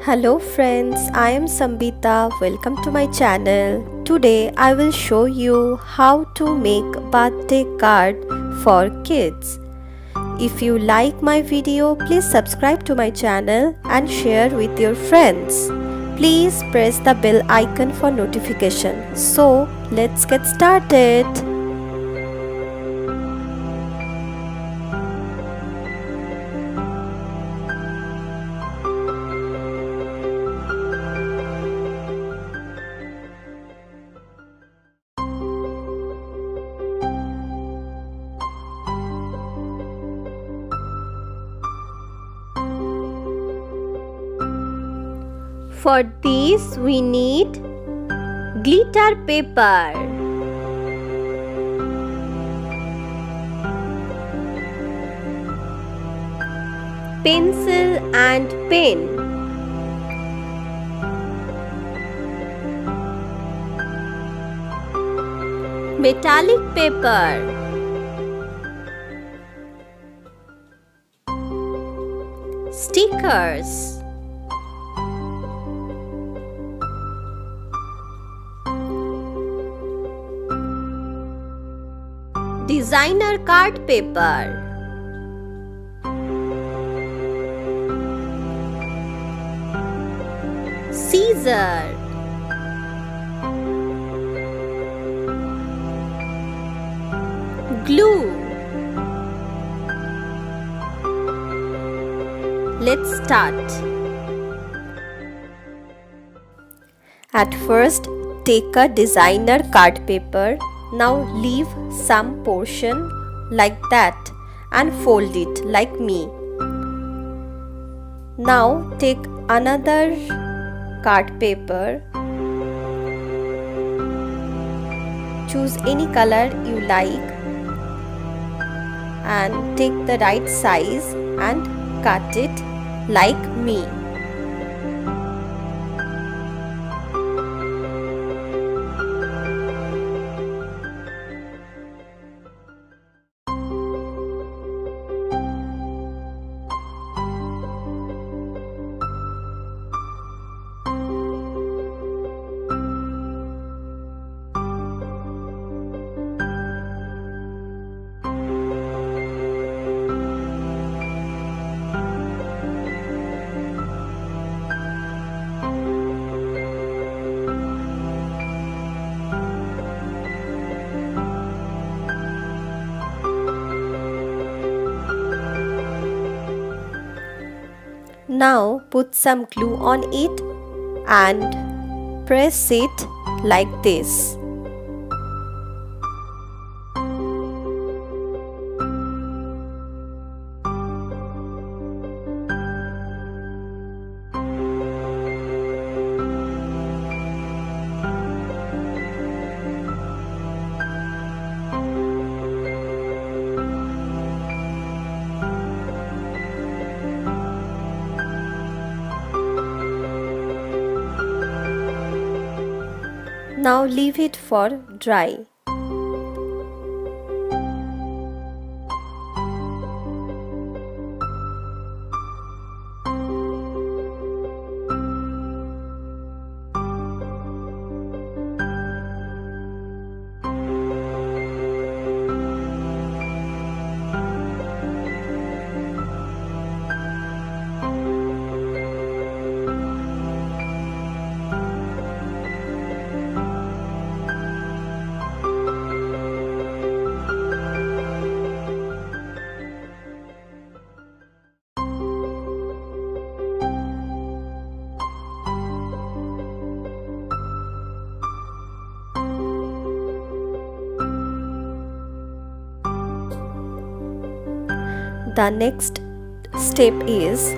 Hello friends, I am Sambita. Welcome to my channel. Today I will show you how to make birthday card for kids. If you like my video, please subscribe to my channel and share with your friends. Please press the bell icon for notification. So let's get started. For this we need glitter paper, pencil and pen, metallic paper, stickers, designer card paper, scissor, glue. Let's start. At first, take a designer card paper. Now leave some portion like that and fold it like me. Now take another card paper. Choose any color you like and take the right size and cut it like me. Now put some glue on it and press it like this. Now leave it for dry. The next step is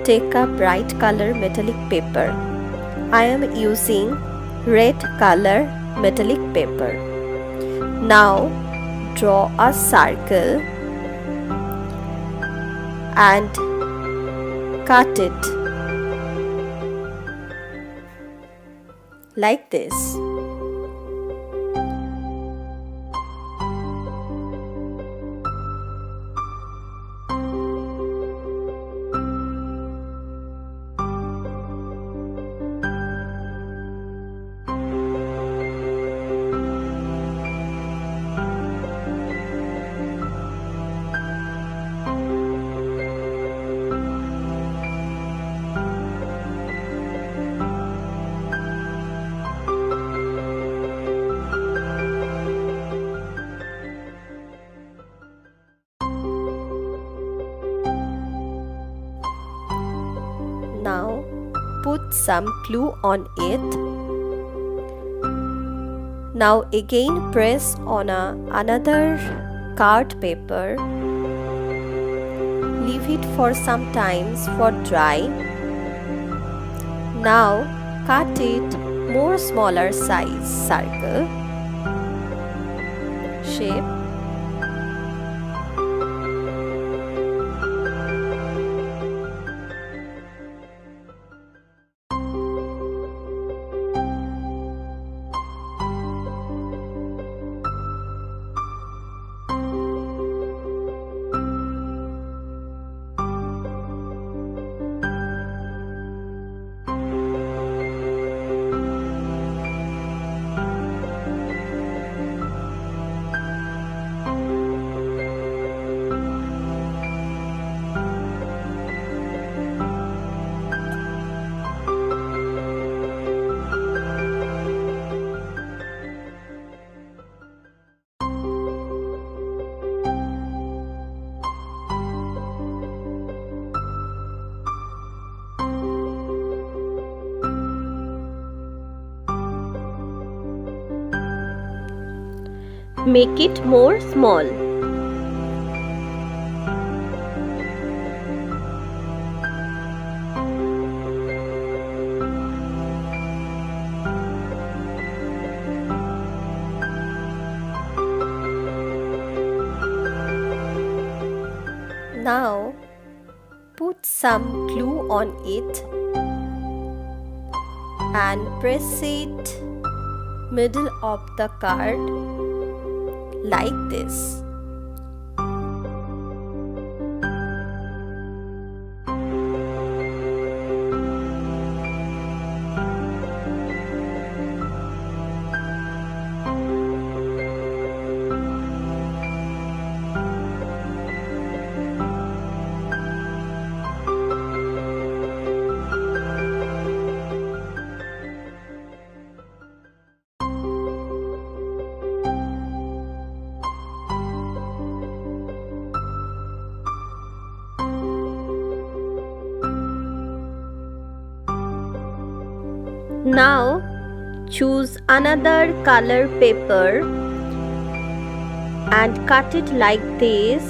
take a bright color metallic paper. I am using red color metallic paper. Now draw a circle and cut it like this. Now put some glue on it. Now again press on another card paper. Leave it for some time for dry. Now cut it more smaller size circle shape. Make it more small. Now put some glue on it and press it middle of the card like this. Now choose another color paper and cut it like this.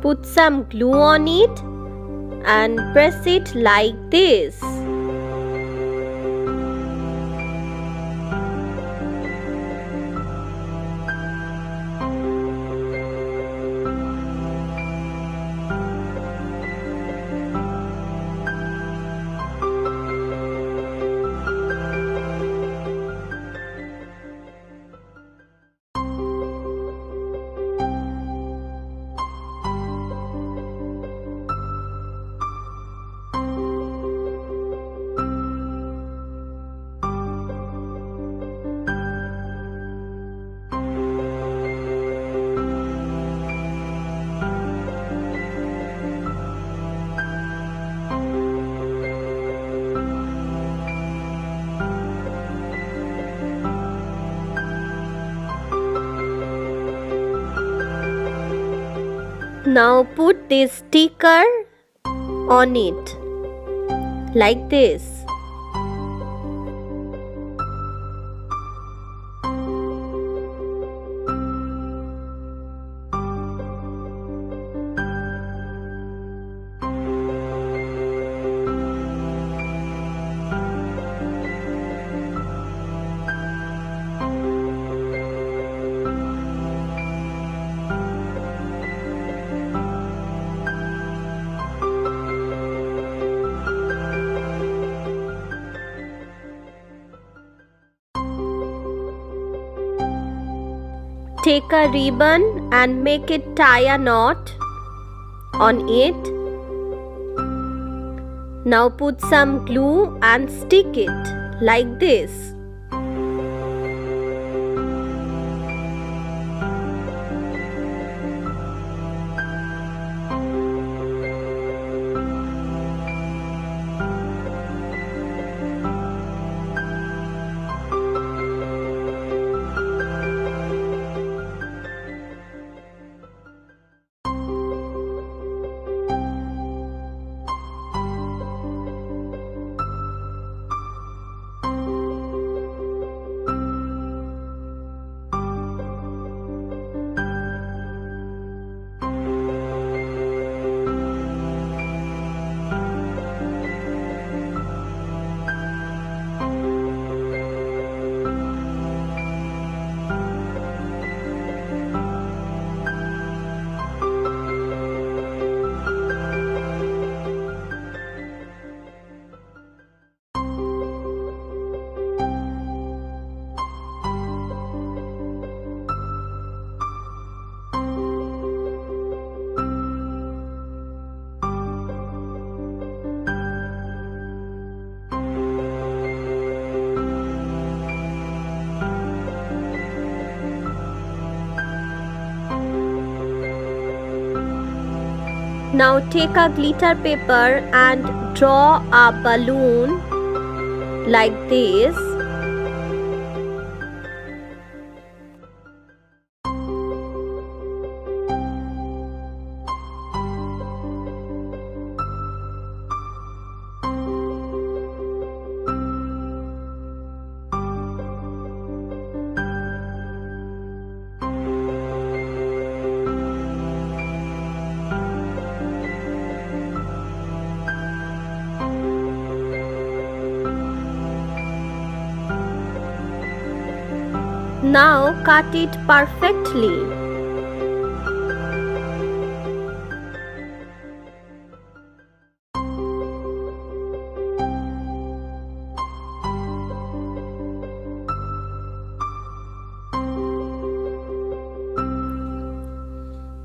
Put some glue on it and press it like this. Now put this sticker on it like this. Take a ribbon and make it tie a knot on it. Now put some glue and stick it like this. Now take a glitter paper and draw a balloon like this. Now cut it perfectly.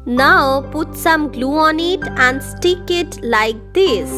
Now put some glue on it and stick it like this.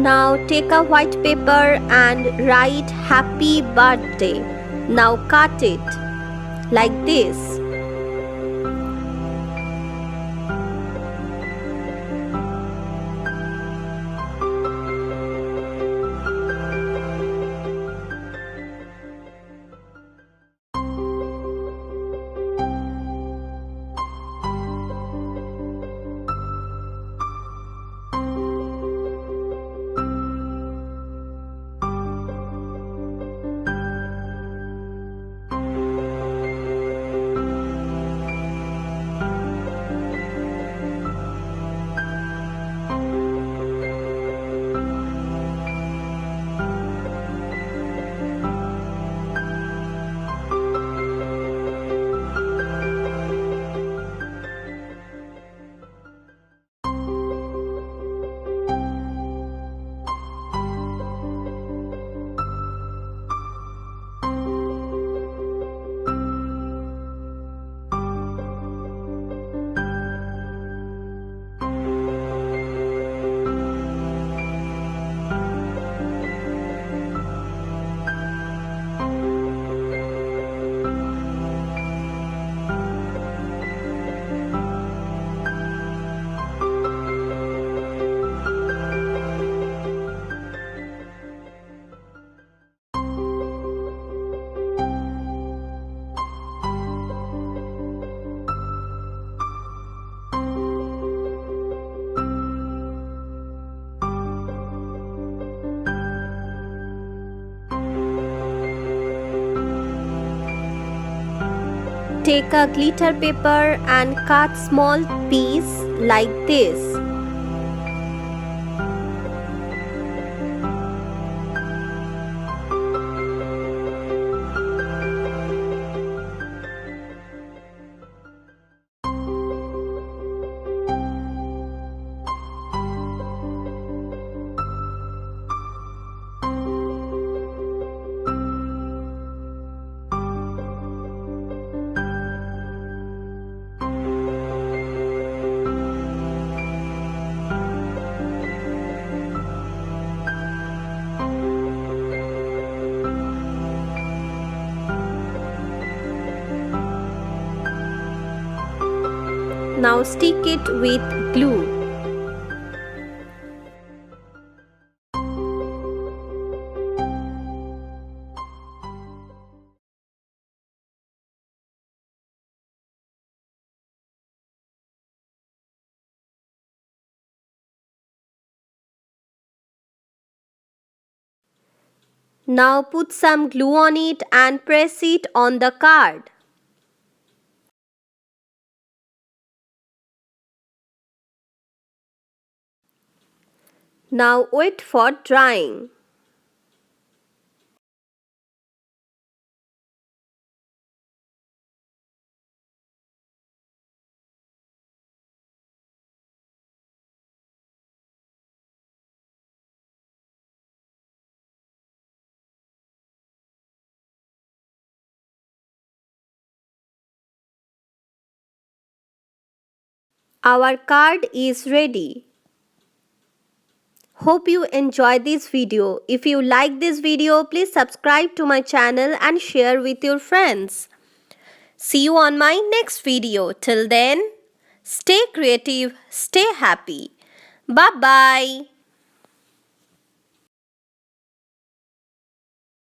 Now take a white paper and write happy birthday. Now cut it like this. Take a glitter paper and cut small piece like this. Now stick it with glue. Now put some glue on it and press it on the card. Now wait for drying. Our card is ready. Hope you enjoyed this video. If you like this video, please subscribe to my channel and share with your friends. See you on my next video. Till then, stay creative, stay happy. Bye bye.